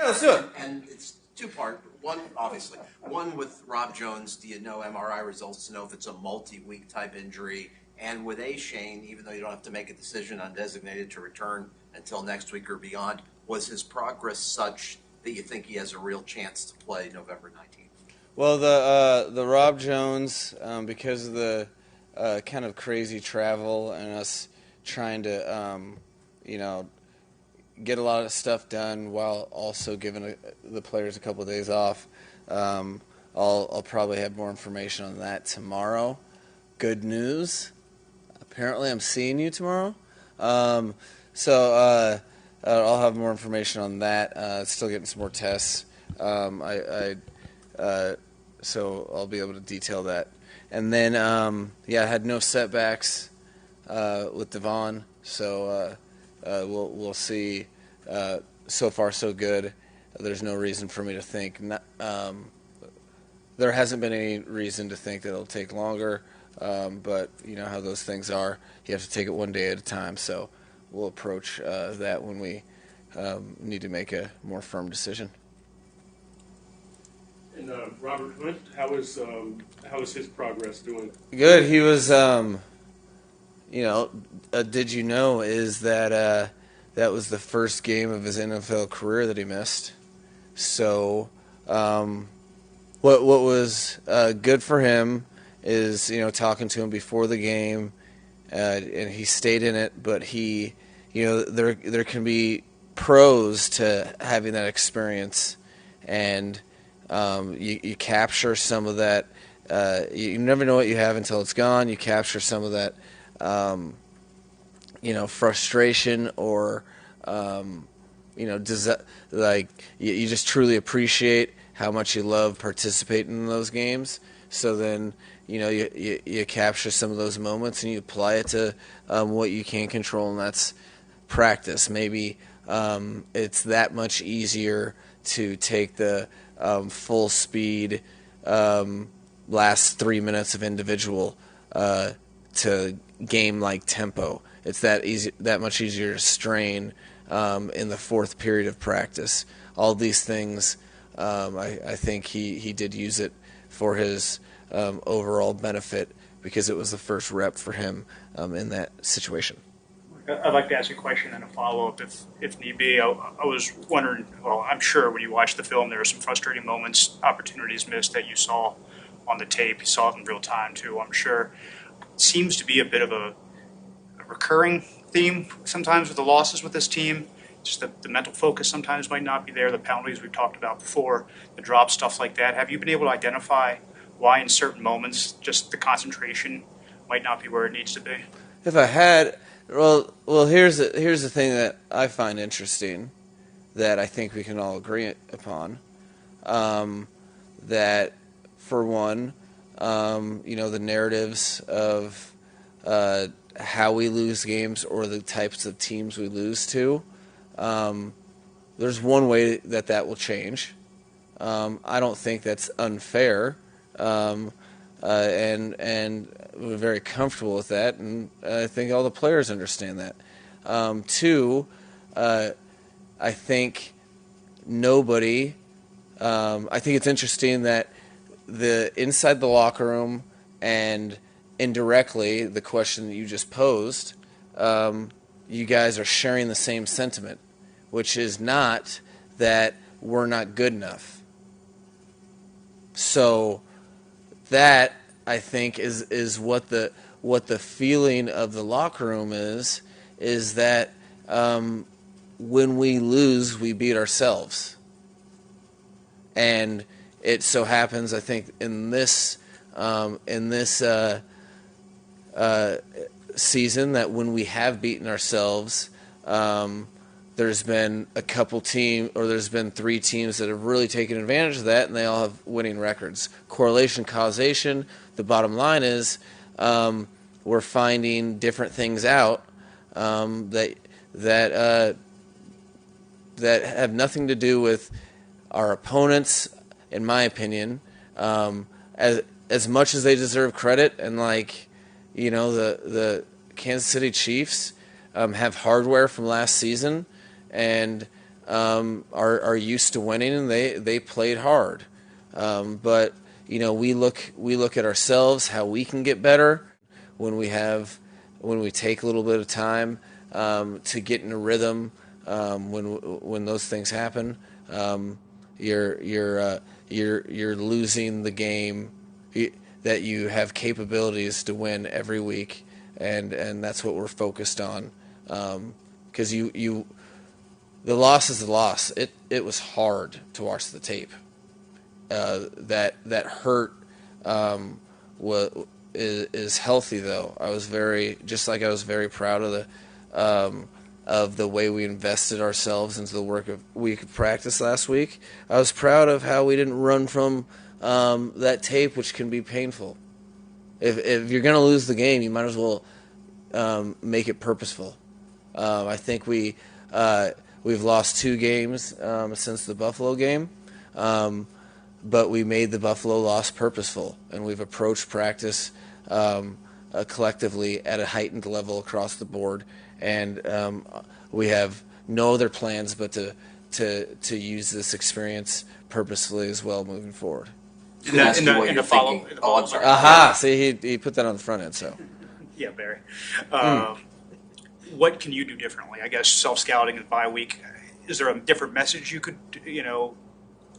let's do it. And it's two-part. One with Rob Jones. Do you know MRI results to know if it's a multi-week type injury? And with Shane, even though you don't have to make a decision on designated to return until next week or beyond, was his progress such that you think he has a real chance to play November 19th? Well, the Rob Jones, because of the kind of crazy travel and us trying to, get a lot of stuff done while also giving the players a couple of days off. I'll probably have more information on that tomorrow. Good news. Apparently I'm seeing you tomorrow. So I'll have more information on that. Still getting some more tests. So I'll be able to detail that. And then, I had no setbacks with Devon. So we'll see. So far, so good. There's no reason for me to think. There hasn't been any reason to think that it'll take longer. But you know how those things are. You have to take it one day at a time. So we'll approach that when we need to make a more firm decision. And Robert Hunt, how is his progress doing? Good. He was, did you know is that that was the first game of his NFL career that he missed. So what was good for him is, talking to him before the game, and he stayed in it, but he, there can be pros to having that experience, and you capture some of that. You never know what you have until it's gone. You capture some of that, frustration or, you just truly appreciate how much you love participating in those games. So then, you capture some of those moments and you apply it to what you can control, and that's practice. Maybe it's that much easier to take the full speed last 3 minutes of individual to game-like tempo. It's that much easier to strain in the fourth period of practice. All these things, I think he did use it for his overall benefit because it was the first rep for him in that situation. I'd like to ask you a question and a follow-up if need be. I was wondering, well, I'm sure when you watch the film there are some frustrating moments, opportunities missed that you saw on the tape. You saw it in real time too, I'm sure. It seems to be a bit of a recurring theme sometimes with the losses with this team. Just the mental focus sometimes might not be there, the penalties we've talked about before, the drop, stuff like that. Have you been able to identify why in certain moments just the concentration might not be where it needs to be? If I had... Well, here's the thing that I find interesting that I think we can all agree upon. That, for one, the narratives of how we lose games or the types of teams we lose to, there's one way that will change. I don't think that's unfair, and we're very comfortable with that, and I think all the players understand that. Two, I think nobody. I think it's interesting that inside the locker room and indirectly the question that you just posed, you guys are sharing the same sentiment, which is not that we're not good enough. So that, I think, is what the feeling of the locker room is that when we lose, we beat ourselves. And it so happens, I think, in this season, that when we have beaten ourselves, there's been there's been 3 teams that have really taken advantage of that, and they all have winning records. Correlation, causation. The bottom line is we're finding different things out that have nothing to do with our opponents, in my opinion. As much as they deserve credit, and the Kansas City Chiefs have hardware from last season, and are used to winning, and they played hard. But we look at ourselves, how we can get better when we take a little bit of time to get in a rhythm. When those things happen, you're losing the game that you have capabilities to win every week, and that's what we're focused on. Because the loss is the loss. It was hard to watch the tape. That hurt is healthy though. I was very proud of the way we invested ourselves into the week of practice last week. I was proud of how we didn't run from that tape, which can be painful. If you're going to lose the game, you might as well make it purposeful. I think we've lost 2 games since the Buffalo game, but we made the Buffalo loss purposeful, and we've approached practice collectively at a heightened level across the board, and we have no other plans but to use this experience purposefully as well moving forward. In the follow. Oh, I'm sorry. Aha! See, he put that on the front end. So, Yeah, Barry. What can you do differently? I guess self-scouting and bye week. Is there a different message you could,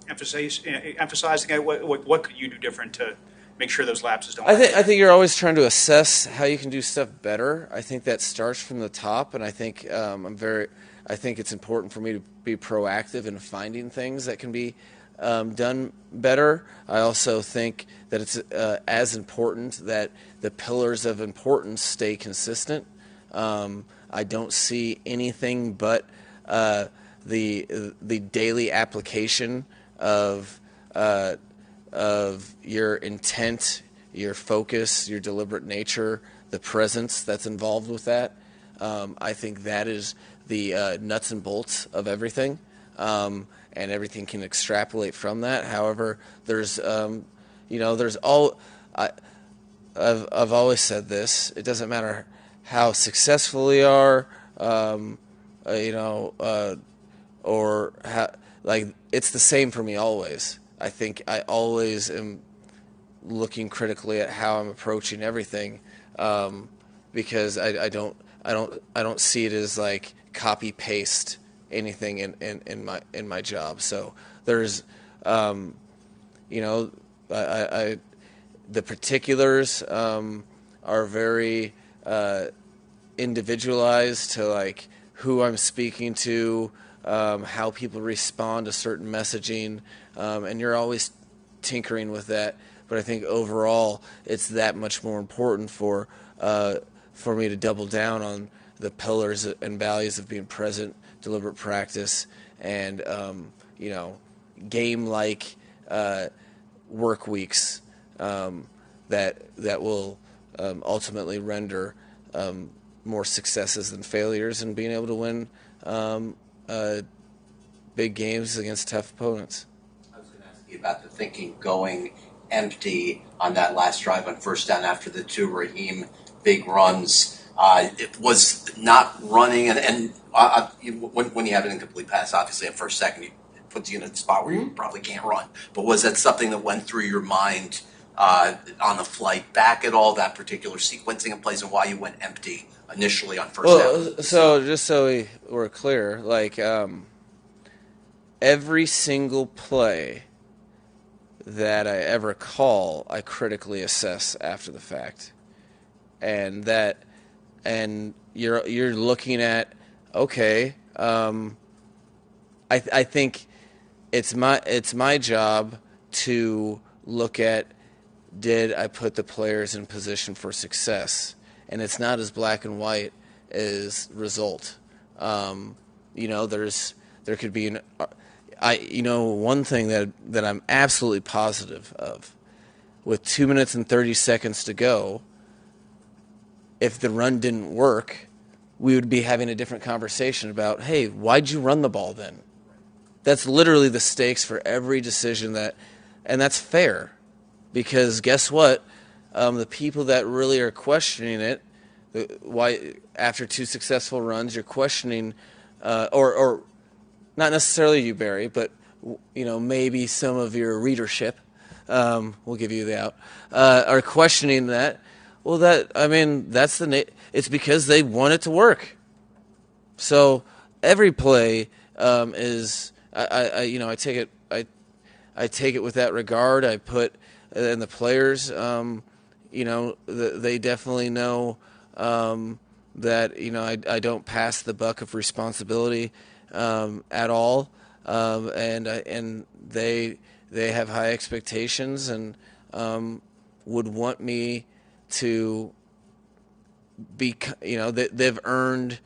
emphasizing? What could you do different to make sure those lapses don't happen? I think you're always trying to assess how you can do stuff better. I think that starts from the top, and I think I think it's important for me to be proactive in finding things that can be done better. I also think that it's as important that the pillars of importance stay consistent. I don't see anything but the daily application of your intent, your focus, your deliberate nature, the presence that's involved with that. I think that is the nuts and bolts of everything, and everything can extrapolate from that. However, I've always said this: it doesn't matter how successful we are, or how, it's the same for me always. I think I always am looking critically at how I'm approaching everything, because I don't see it as like copy paste anything in my job. So there's the particulars are very individualized to like who I'm speaking to, how people respond to certain messaging, and you're always tinkering with that. But I think overall, it's that much more important for me to double down on the pillars and values of being present, deliberate practice, and game-like work weeks that will ultimately render more successes than failures, and being able to win big games against tough opponents. I was going to ask you about the thinking going empty on that last drive on first down after the 2 Raheem big runs. It was not running, and when you have an incomplete pass, obviously at first second, it puts you in a spot where you probably can't run. But was that something that went through your mind on the flight back at all, that particular sequencing of plays, and why you went empty initially on first down? So just so we're clear, every single play that I ever call, I critically assess after the fact, and you're looking at, okay, I think it's my job to look at, did I put the players in position for success? And it's not as black and white as result. There could be one thing that I'm absolutely positive of, with 2 minutes and 30 seconds to go, if the run didn't work, we would be having a different conversation about, hey, why'd you run the ball then? That's literally the stakes for every decision and that's fair, because guess what? The people that really are questioning it, why after 2 successful runs you're questioning, or not necessarily you, Barry, but maybe some of your readership, we'll give you the out, are questioning that. Well, that's it's because they want it to work. So every play is I take it I take it with that regard. I put and the players they definitely know that I don't pass the buck of responsibility at all, and they have high expectations and would want me to be. They've earned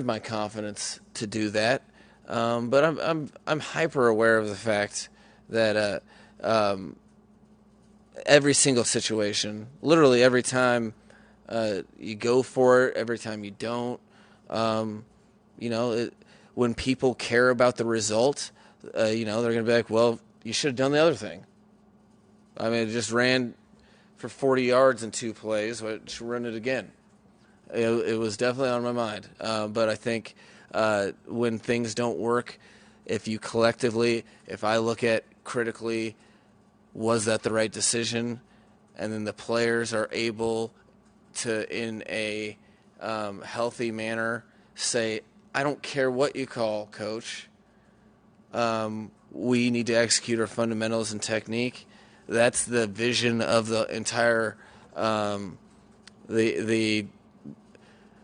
my confidence to do that, but I'm hyper aware of the fact that every single situation, literally every time you go for it, every time you don't. When people care about the result, they're going to be like, well, you should have done the other thing. I mean, it just ran for 40 yards in 2 plays. Why should run it again? It was definitely on my mind. But I think when things don't work, if I look at critically, was that the right decision? And then the players are able to, in a healthy manner, say, I don't care what you call, coach. We need to execute our fundamentals and technique. That's the vision of the entire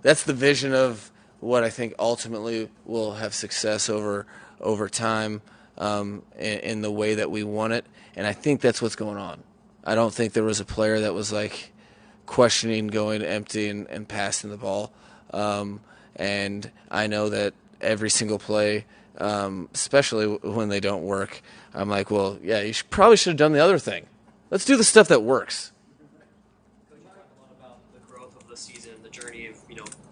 that's the vision of what I think ultimately will have success over time in the way that we want it. And I think that's what's going on. I don't think there was a player that was like questioning going empty and passing the ball. And I know that every single play, especially when they don't work, I'm like, well, yeah, you probably should have done the other thing. Let's do the stuff that works. Coach, you talk a lot about the growth of the season, the journey of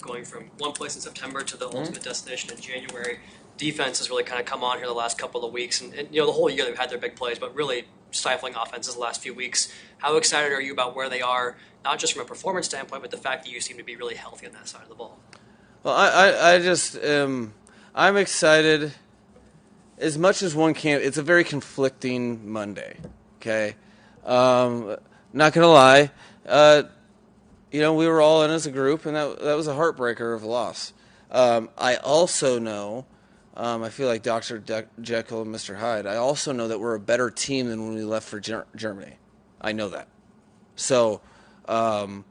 going from one place in September to the ultimate destination in January. Defense has really kind of come on here the last couple of weeks, and the whole year they've had their big plays, but really stifling offenses the last few weeks. How excited are you about where they are, not just from a performance standpoint, but the fact that you seem to be really healthy on that side of the ball? Well, I just I'm excited as much as one can. It's a very conflicting Monday. Okay, not gonna lie. We were all in as a group, and that was a heartbreaker of a loss. I also know, I feel like Dr. Jekyll and Mr. Hyde. I also know that we're a better team than when we left for Germany. I know that. So, and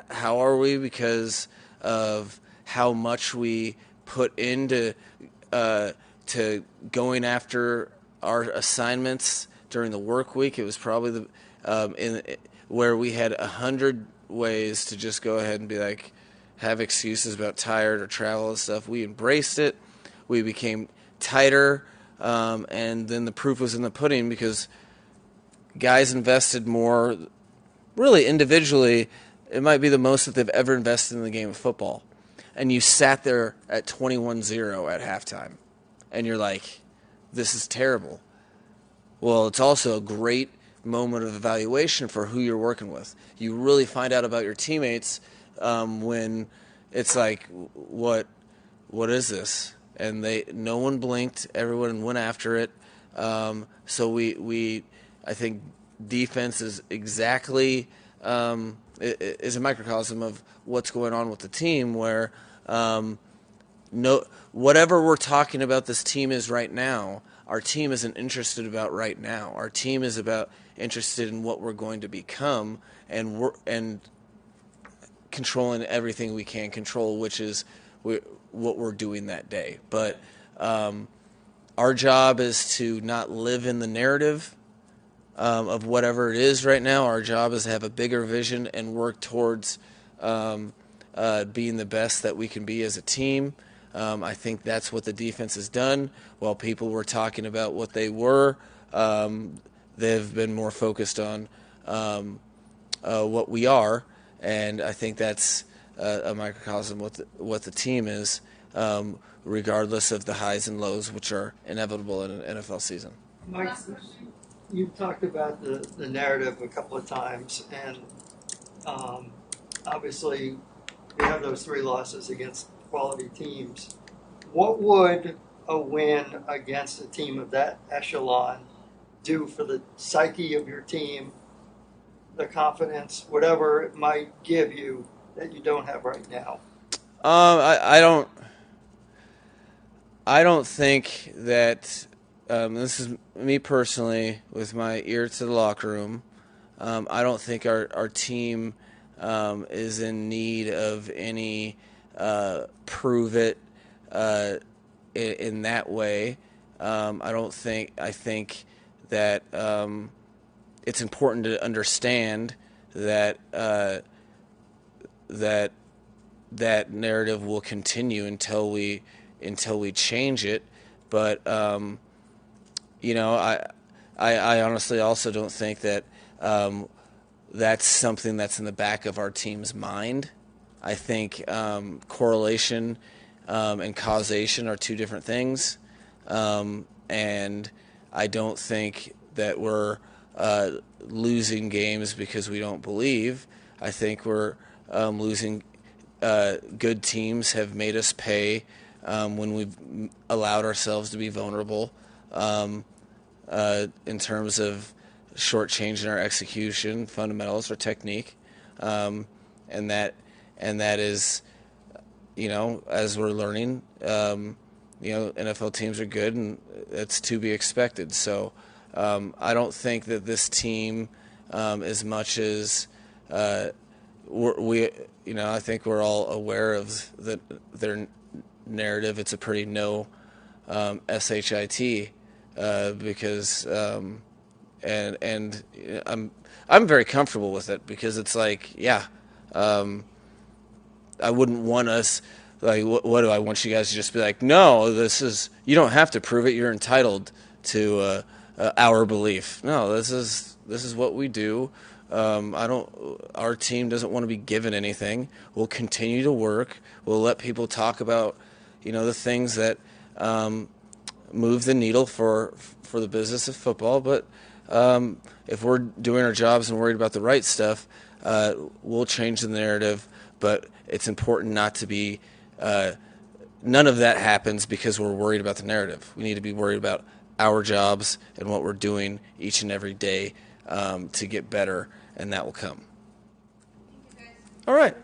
how are we? Because of how much we put into to going after our assignments during the work week. It was probably where we had 100 ways to just go ahead and be like, have excuses about tired or travel and stuff. We embraced it. We became tighter, and then the proof was in the pudding because guys invested more. Really, individually, it might be the most that they've ever invested in the game of football. And you sat there at 21-0 at halftime, and you're like, this is terrible. Well, it's also a great moment of evaluation for who you're working with. You really find out about your teammates when it's like, what is this? And no one blinked. Everyone went after it. So I think defense is exactly is a microcosm of what's going on with the team. Where whatever we're talking about, this team is right now. Our team isn't interested about right now. Our team is interested in what we're going to become, and controlling everything we can control, which is what we're doing that day. But our job is to not live in the narrative of whatever it is right now. Our job is to have a bigger vision and work towards being the best that we can be as a team. I think that's what the defense has done. While people were talking about what they were, they've been more focused on what we are, and I think that's a microcosm of what the team is, regardless of the highs and lows, which are inevitable in an NFL season. Mike, you've talked about the narrative a couple of times, and obviously we have those 3 losses against quality teams. What would a win against a team of that echelon do for the psyche of your team, the confidence, whatever it might give you that you don't have right now? I don't think that this is me personally with my ear to the locker room. I don't think our team is in need of any prove it in that way. I think that it's important to understand that that narrative will continue until we change it. But I honestly also don't think that that's something that's in the back of our team's mind. I think correlation and causation are two different things, and I don't think that we're losing games because we don't believe. I think we're losing. Good teams have made us pay when we've allowed ourselves to be vulnerable in terms of shortchanging our execution, fundamentals, or technique, and that is, as we're learning, NFL teams are good, and it's to be expected. So I don't think that this team, as much as I think we're all aware of their narrative. It's a pretty shit because and I'm very comfortable with it because it's like I wouldn't want us like what do I want you guys to just be like, no, you don't have to prove it, you're entitled to our belief. No, this is what we do. Our team doesn't want to be given anything. We'll continue to work. We'll let people talk about, the things that move the needle for the business of football. But if we're doing our jobs and worried about the right stuff, we'll change the narrative. But it's important not to be. None of that happens because we're worried about the narrative. We need to be worried about our jobs and what we're doing each and every day to get better, and that will come. All right.